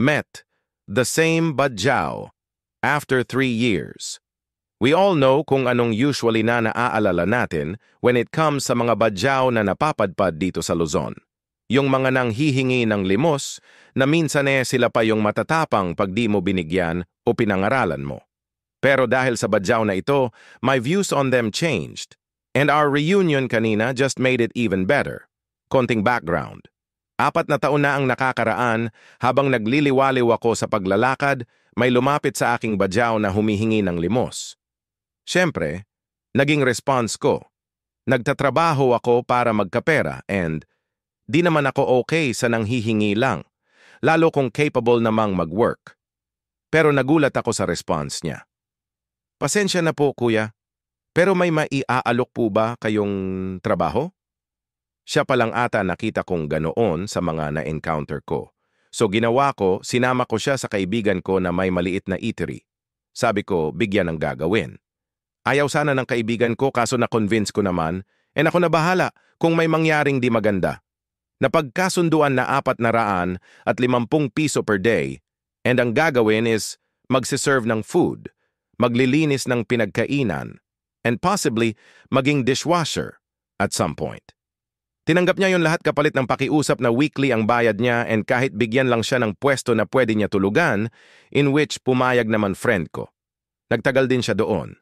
met the same Badjao after 3 years. We all know kung anong usually na naaalala natin when it comes sa mga Badjao na napapadpad dito sa Luzon. Yung mga nanghihingi ng limos na minsan sila pa yung matatapang pag di mo binigyan o pinangaralan mo. Pero dahil sa Badjao na ito, my views on them changed. And our reunion kanina just made it even better. Konting background. 4 na taon na ang nakakaraan, habang nagliliwaliw ako sa paglalakad, may lumapit sa aking Badjao na humihingi ng limos. Siyempre, naging response ko. Nagtatrabaho ako para magkapera and di naman ako okay sa nanghihingi lang, lalo kung capable namang mag-work. Pero nagulat ako sa response niya. Pasensya na po, kuya, pero may maiaalok po ba kayong trabaho? Siya palang ata nakita kong ganoon sa mga na-encounter ko. So ginawa ko, sinama ko siya sa kaibigan ko na may maliit na eatery. Sabi ko, bigyan ng gagawin. Ayaw sana ng kaibigan ko kaso na-convince ko naman, ako na bahala kung may mangyaring di maganda. Napagkasunduan na 450 piso per day, and ang gagawin is magsiserve ng food, maglilinis ng pinagkainan, and possibly maging dishwasher at some point. Tinanggap niya yon lahat kapalit ng pakiusap na weekly ang bayad niya and kahit bigyan lang siya ng pwesto na pwede niya tulugan, in which pumayag naman friend ko. Nagtagal din siya doon.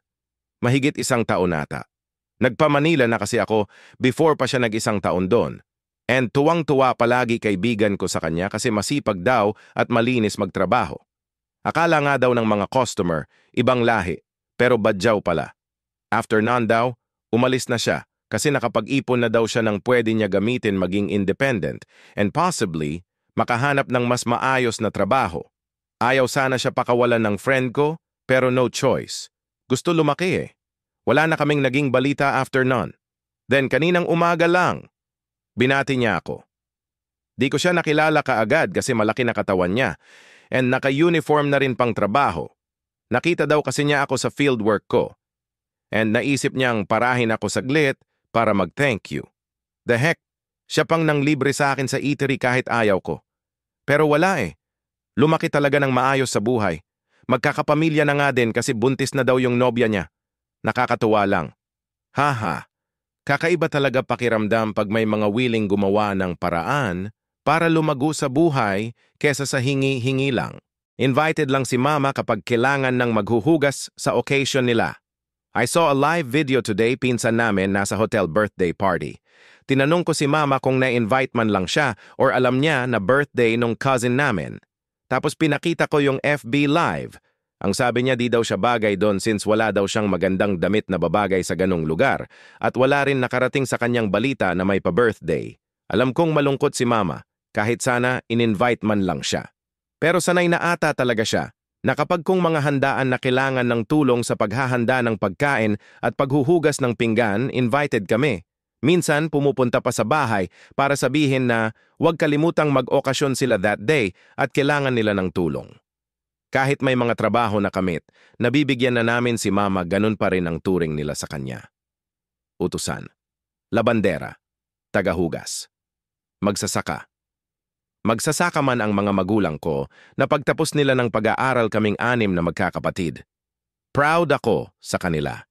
Mahigit 1 taon nata. Nagpa-Manila na kasi ako before pa siya nag-1 taon doon. And tuwang-tuwa palagi kaibigan ko sa kanya kasi masipag daw at malinis magtrabaho. Akala nga daw ng mga customer, ibang lahi, pero Badjao pala. After none daw, umalis na siya kasi nakapag-ipon na daw siya ng pwede niya gamitin maging independent and possibly makahanap ng mas maayos na trabaho. Ayaw sana siya pakawalan ng friend ko, pero no choice. Gusto lumaki Wala na kaming naging balita after none. Then kaninang umaga lang, binati niya ako. Di ko siya nakilala kaagad kasi malaki na katawan niya and naka-uniform na rin pang trabaho. Nakita daw kasi niya ako sa fieldwork ko and naisip niyang parahin ako saglit para mag-thank you. The heck, siya pang nang libre sa akin sa eatery kahit ayaw ko. Pero wala Lumaki talaga ng maayos sa buhay. Magkakapamilya na nga din kasi buntis na daw yung nobya niya. Nakakatuwa lang. Haha, kakaiba talaga pakiramdam pag may mga willing gumawa ng paraan para lumago sa buhay kesa sa hingi-hingi lang. Invited lang si mama kapag kailangan ng maghuhugas sa occasion nila. I saw a live video today, pinsan namin nasa hotel birthday party. Tinanong ko si mama kung na-invite man lang siya or alam niya na birthday nung cousin namin. Tapos pinakita ko yung FB live. Ang sabi niya di daw siya bagay doon since wala daw siyang magandang damit na babagay sa ganong lugar at wala rin nakarating sa kanyang balita na may pa-birthday. Alam kong malungkot si mama, kahit sana in-invite man lang siya. Pero sanay na ata talaga siya na kapag kung mga handaan na kailangan ng tulong sa paghahanda ng pagkain at paghuhugas ng pinggan, invited kami. Minsan pumupunta pa sa bahay para sabihin na huwag kalimutang mag-okasyon sila that day at kailangan nila ng tulong. Kahit may mga trabaho na kamit, nabibigyan na namin si mama, ganun pa rin ang turing nila sa kanya. Utusan, labandera, tagahugas, magsasaka. Magsasaka man ang mga magulang ko na pagtapos nila ng pag-aaral kaming 6 na magkakapatid. Proud ako sa kanila.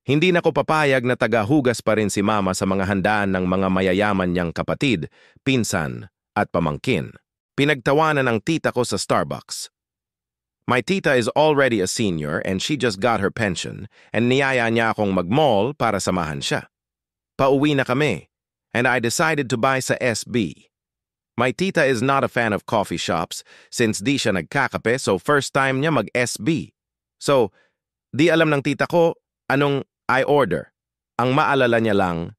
Hindi na ko papayag na tagahugas pa rin si mama sa mga handaan ng mga mayayaman niyang kapatid, pinsan at pamangkin. Pinagtawanan ng tita ko sa Starbucks. My tita is already a senior and she just got her pension and niyaya niya akong mag-mall para samahan siya. Pauwi na kami and I decided to buy sa SB. My tita is not a fan of coffee shops since di siya nagkakape so first time niya mag-SB. So, di alam ng tita ko anong I order. Ang maalala niya lang,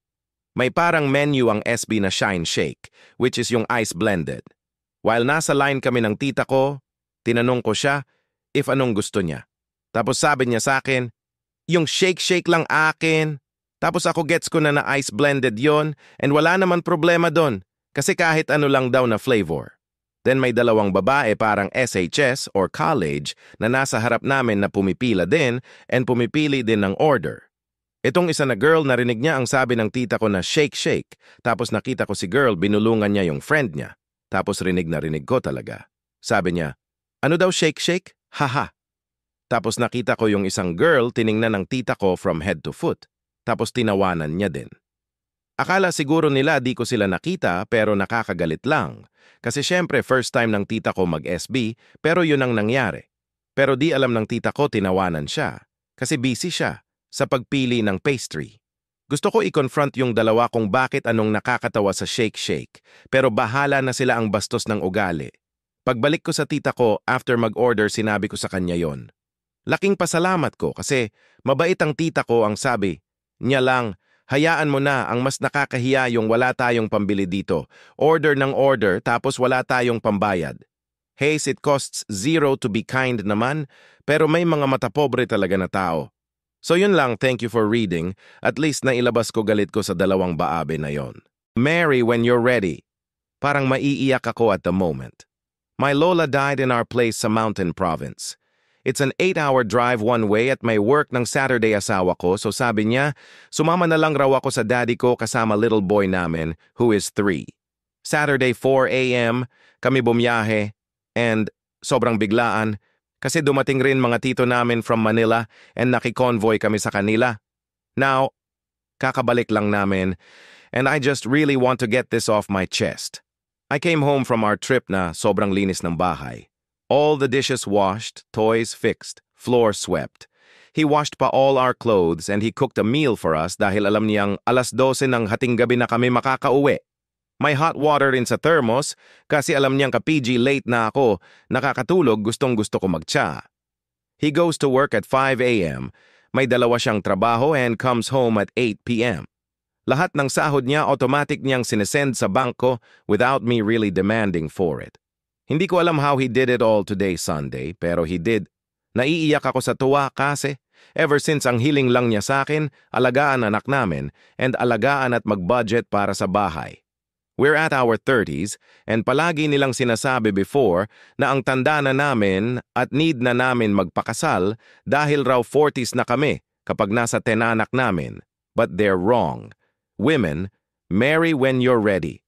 may parang menu ang SB na Shine Shake, which is yung ice blended. While nasa line kami ng tita ko, tinanong ko siya if anong gusto niya. Tapos sabi niya sa akin, yung shake-shake lang akin. Tapos ako gets ko na ice blended yon and wala naman problema doon kasi kahit ano lang daw na flavor. Then may 2 babae parang SHS or college na nasa harap namin na pumipila din and pumipili din ng order. Itong isa na girl, narinig niya ang sabi ng tita ko na shake-shake. Tapos nakita ko si girl, binulungan niya yung friend niya. Tapos rinig na rinig ko talaga. Sabi niya, ano daw shake-shake? Haha. Tapos nakita ko yung isang girl tiningnan ng tita ko from head to foot. Tapos tinawanan niya din. Akala siguro nila di ko sila nakita pero nakakagalit lang. Kasi syempre first time ng tita ko mag-SB pero yun ang nangyari. Pero di alam ng tita ko tinawanan siya. Kasi busy siya sa pagpili ng pastry. Gusto ko i-confront yung dalawa kung bakit anong nakakatawa sa shake-shake. Pero bahala na sila ang bastos ng ugali. Pagbalik ko sa tita ko after mag-order sinabi ko sa kanya yon. Laking pasalamat ko kasi mabait ang tita ko ang sabi. Niya lang, hayaan mo na ang mas nakakahiya yung wala tayong pambili dito. Order ng order tapos wala tayong pambayad. Haze, it costs zero to be kind naman, pero may mga matapobre talaga na tao. So yun lang, thank you for reading. At least nailabas ko galit ko sa dalawang baabe na yon. Mary, when you're ready. Parang maiiyak ako at the moment. My lola died in our place sa Mountain Province. It's an 8-hour drive one way at may work ng Saturday asawa ko, so sabi niya, sumama na lang raw ako sa daddy ko kasama little boy namin, who is 3. Saturday 4 a.m., kami bumiyahe, and sobrang biglaan, kasi dumating rin mga tito namin from Manila and nakikonvoy kami sa kanila. Now, kakabalik lang namin, and I just really want to get this off my chest. I came home from our trip na sobrang linis ng bahay. All the dishes washed, toys fixed, floor swept. He washed pa all our clothes and he cooked a meal for us dahil alam niyang 12:00 ng hating gabi na kami makakauwi. May hot water rin sa thermos kasi alam niyang ka-PG late na ako, nakakatulog gustong-gusto ko magtsa. He goes to work at 5 a.m., may dalawa siyang trabaho and comes home at 8 p.m. Lahat ng sahod niya automatic niyang sinesend sa bangko without me really demanding for it. Hindi ko alam how he did it all today Sunday, pero he did. Naiiyak ako sa tuwa kasi ever since ang hiling lang niya sa akin, alagaan anak namin and alagaan at mag-budget para sa bahay. We're at our 30s and palagi nilang sinasabi before na ang tanda na namin at need na namin magpakasal dahil raw 40s na kami kapag nasa 10 anak namin. But they're wrong. Women, marry when you're ready.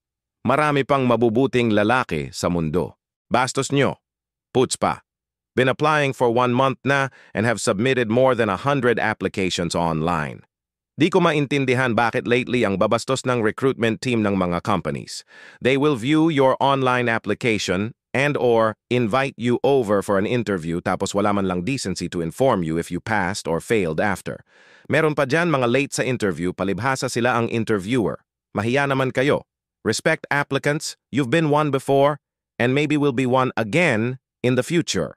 Marami pang mabubuting lalaki sa mundo. Bastos nyo. Puts pa. Been applying for 1 month na and have submitted more than 100 applications online. Di ko maintindihan bakit lately ang babastos ng recruitment team ng mga companies. They will view your online application and or invite you over for an interview tapos wala man lang decency to inform you if you passed or failed after. Meron pa dyan mga late sa interview, palibhasa sila ang interviewer. Mahiya naman kayo. Respect applicants, you've been one before, and maybe will be one again in the future.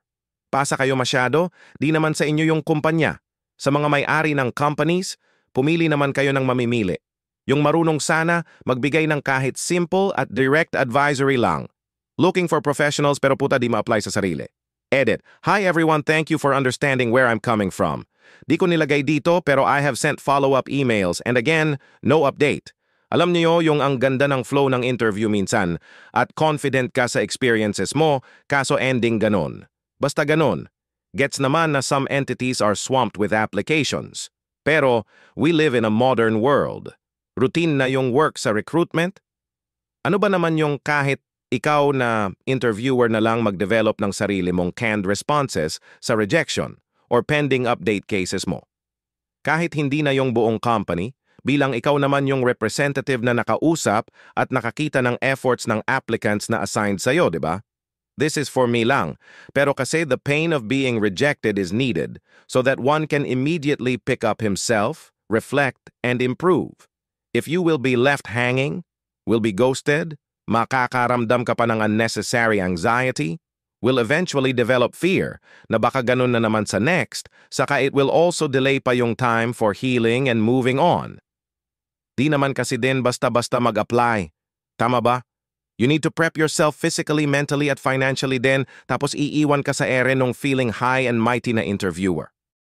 Pasa kayo masyado, di naman sa inyo yung kumpanya. Sa mga may-ari ng companies, pumili naman kayo ng mamimili. Yung marunong sana, magbigay ng kahit simple at direct advisory lang. Looking for professionals pero puta di ma-apply sa sarili. Edit. Hi everyone, thank you for understanding where I'm coming from. Di ko nilagay dito pero I have sent follow-up emails and again, no update. Alam niyo yung ang ganda ng flow ng interview minsan at confident ka sa experiences mo kaso ending ganon. Basta ganon. Gets naman na some entities are swamped with applications. Pero we live in a modern world. Routine na yung work sa recruitment. Ano ba naman yung kahit ikaw na interviewer na lang mag-develop ng sarili mong canned responses sa rejection or pending update cases mo? Kahit hindi na yung buong company, bilang ikaw naman yung representative na nakausap at nakakita ng efforts ng applicants na assigned sa'yo, di ba? This is for me lang, pero kasi the pain of being rejected is needed so that one can immediately pick up himself, reflect, and improve. If you will be left hanging, will be ghosted, makakaramdam ka pa ng unnecessary anxiety, will eventually develop fear na baka ganun na naman sa next, saka it will also delay pa yung time for healing and moving on. Di naman kasi din basta-basta mag-apply. Tama ba? You need to prep yourself physically, mentally at financially din tapos iiwan ka sa ere nung feeling high and mighty na interviewer.